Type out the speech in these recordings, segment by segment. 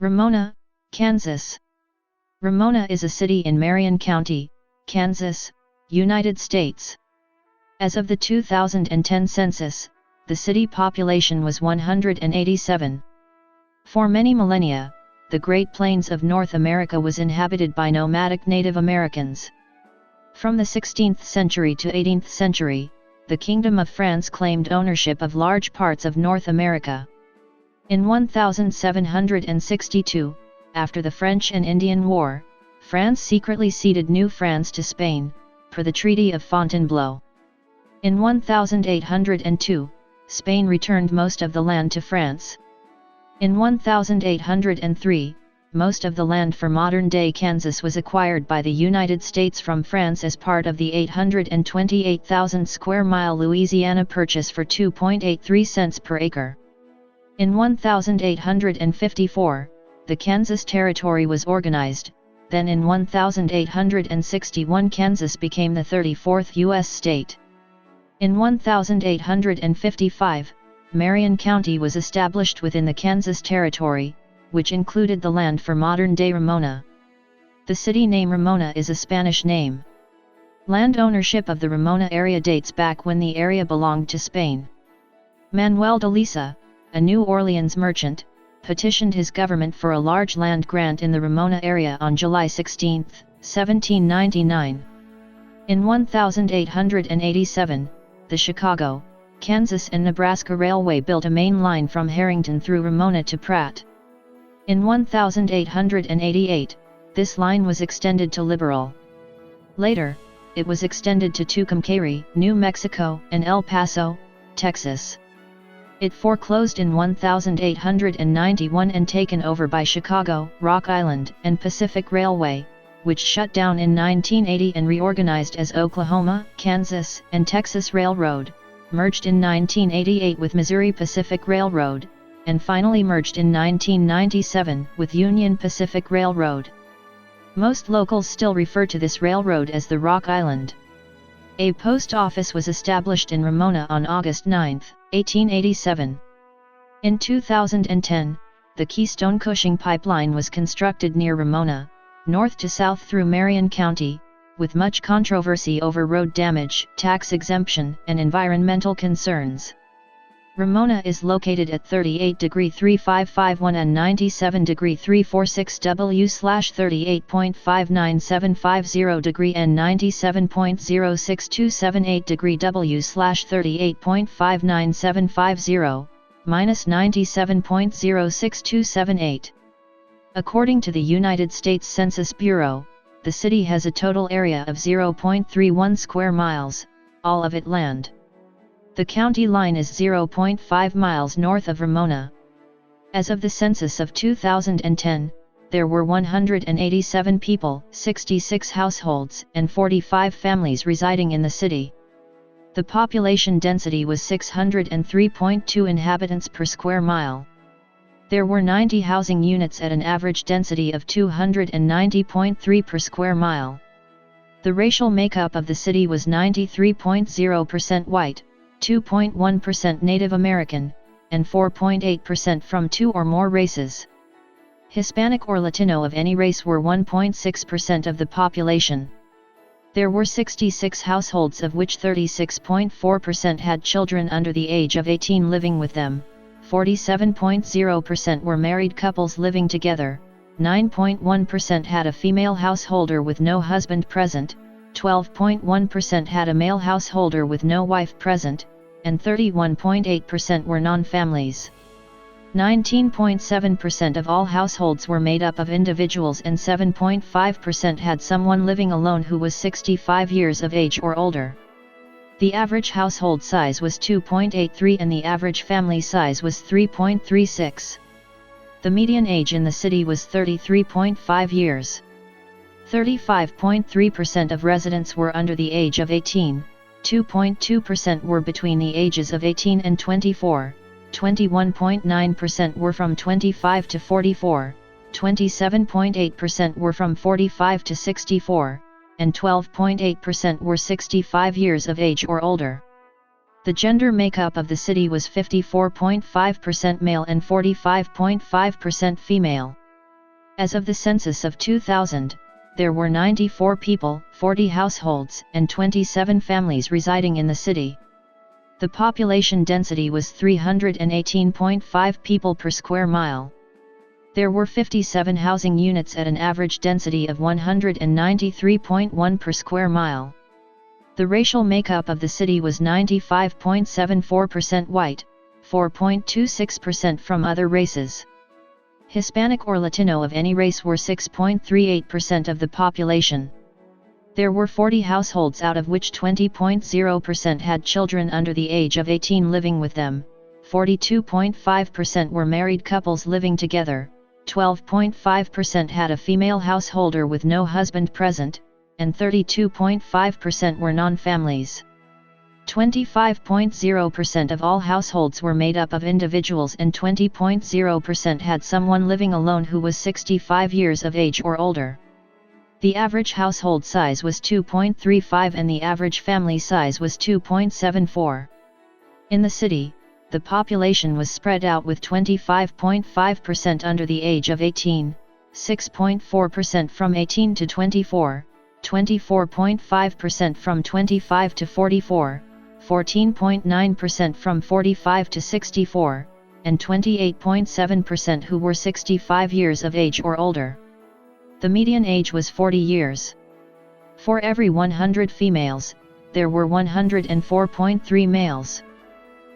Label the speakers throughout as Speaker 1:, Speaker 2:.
Speaker 1: Ramona, Kansas. Ramona is a city in Marion County, Kansas, United States. As of the 2010 census, the city population was 187. For many millennia, the Great Plains of North America was inhabited by nomadic Native Americans. From the 16th century to 18th century, the Kingdom of France claimed ownership of large parts of North America. In 1762, after the French and Indian War, France secretly ceded New France to Spain, per the Treaty of Fontainebleau. In 1802, Spain returned most of the land to France. In 1803, most of the land for modern-day Kansas was acquired by the United States from France as part of the 828,000 square mile Louisiana Purchase for 2.83 cents per acre. In 1854, the Kansas Territory was organized. Then in 1861 Kansas became the 34th U.S. state. In 1855, Marion County was established within the Kansas Territory, which included the land for modern-day Ramona. The city name Ramona is a Spanish name. Land ownership of the Ramona area dates back when the area belonged to Spain. Manuel de Lisa, a New Orleans merchant, petitioned his government for a large land grant in the Ramona area on July 16, 1799. In 1887, the Chicago, Kansas and Nebraska Railway built a main line from Harrington through Ramona to Pratt. In 1888, this line was extended to Liberal. Later, it was extended to Tucumcari, New Mexico, and El Paso, Texas. It foreclosed in 1891 and taken over by Chicago, Rock Island, and Pacific Railway, which shut down in 1980 and reorganized as Oklahoma, Kansas, and Texas Railroad, merged in 1988 with Missouri Pacific Railroad, and finally merged in 1997 with Union Pacific Railroad. Most locals still refer to this railroad as the Rock Island. A post office was established in Ramona on August 9, 1887. In 2010, the Keystone-Cushing pipeline was constructed near Ramona, north to south through Marion County, with much controversy over road damage, tax exemption, and environmental concerns. Ramona is located at 38°3551 and 97°346 W/38.59750° and 97.06278° W/38.59750, -97.06278. According to the United States Census Bureau, the city has a total area of 0.31 square miles, all of it land. The county line is 0.5 miles north of Ramona. As of the census of 2010, there were 187 people, 66 households, and 45 families residing in the city. The population density was 603.2 inhabitants per square mile. There were 90 housing units at an average density of 290.3 per square mile. The racial makeup of the city was 93.0% white, 2.1% Native American, and 4.8% from two or more races. Hispanic or Latino of any race were 1.6% of the population. There were 66 households of which 36.4% had children under the age of 18 living with them, 47.0% were married couples living together, 9.1% had a female householder with no husband present, 12.1% had a male householder with no wife present, and 31.8% were non-families. 19.7% of all households were made up of individuals and 7.5% had someone living alone who was 65 years of age or older. The average household size was 2.83 and the average family size was 3.36. The median age in the city was 33.5 years. 35.3% of residents were under the age of 18, 2.2% were between the ages of 18 and 24, 21.9% were from 25 to 44, 27.8% were from 45 to 64, and 12.8% were 65 years of age or older. The gender makeup of the city was 54.5% male and 45.5% female. As of the census of 2000, there were 94 people, 40 households, and 27 families residing in the city. The population density was 318.5 people per square mile. There were 57 housing units at an average density of 193.1 per square mile. The racial makeup of the city was 95.74% white, 4.26% from other races. Hispanic or Latino of any race were 6.38% of the population. There were 40 households out of which 20.0% had children under the age of 18 living with them, 42.5% were married couples living together, 12.5% had a female householder with no husband present, and 32.5% were non-families. 25.0% of all households were made up of individuals and 20.0% had someone living alone who was 65 years of age or older. The average household size was 2.35 and the average family size was 2.74. In the city, the population was spread out with 25.5% under the age of 18, 6.4% from 18 to 24, 24.5% from 25 to 44, 14.9% from 45 to 64, and 28.7% who were 65 years of age or older. The median age was 40 years. For every 100 females, there were 104.3 males.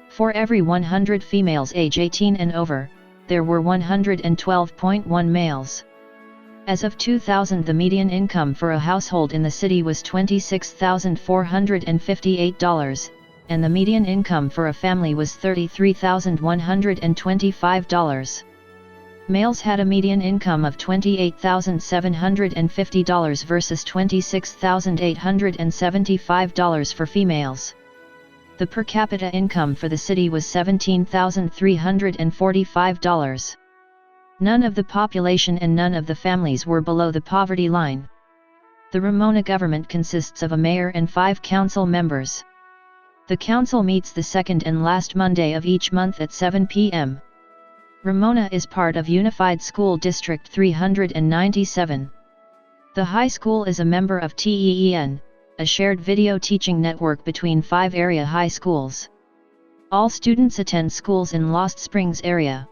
Speaker 1: For every 100 females age 18 and over, there were 112.1 males. As of 2000, the median income for a household in the city was $26,458, and the median income for a family was $33,125. Males had a median income of $28,750 versus $26,875 for females. The per capita income for the city was $17,345. None of the population and none of the families were below the poverty line. The Ramona government consists of a mayor and 5 council members. The council meets the second and last Monday of each month at 7 p.m. Ramona is part of Unified School District 397. The high school is a member of TEEN, a shared video teaching network between 5 area high schools. All students attend schools in Lost Springs area.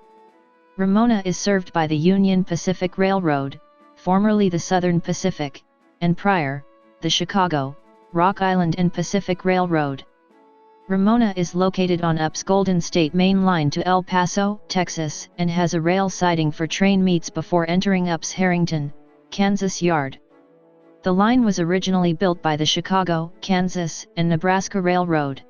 Speaker 1: Ramona is served by the Union Pacific Railroad, formerly the Southern Pacific, and prior, the Chicago, Rock Island and Pacific Railroad. Ramona is located on UP's Golden State Main Line to El Paso, Texas, and has a rail siding for train meets before entering UP's Harrington, Kansas yard. The line was originally built by the Chicago, Kansas, and Nebraska Railroad.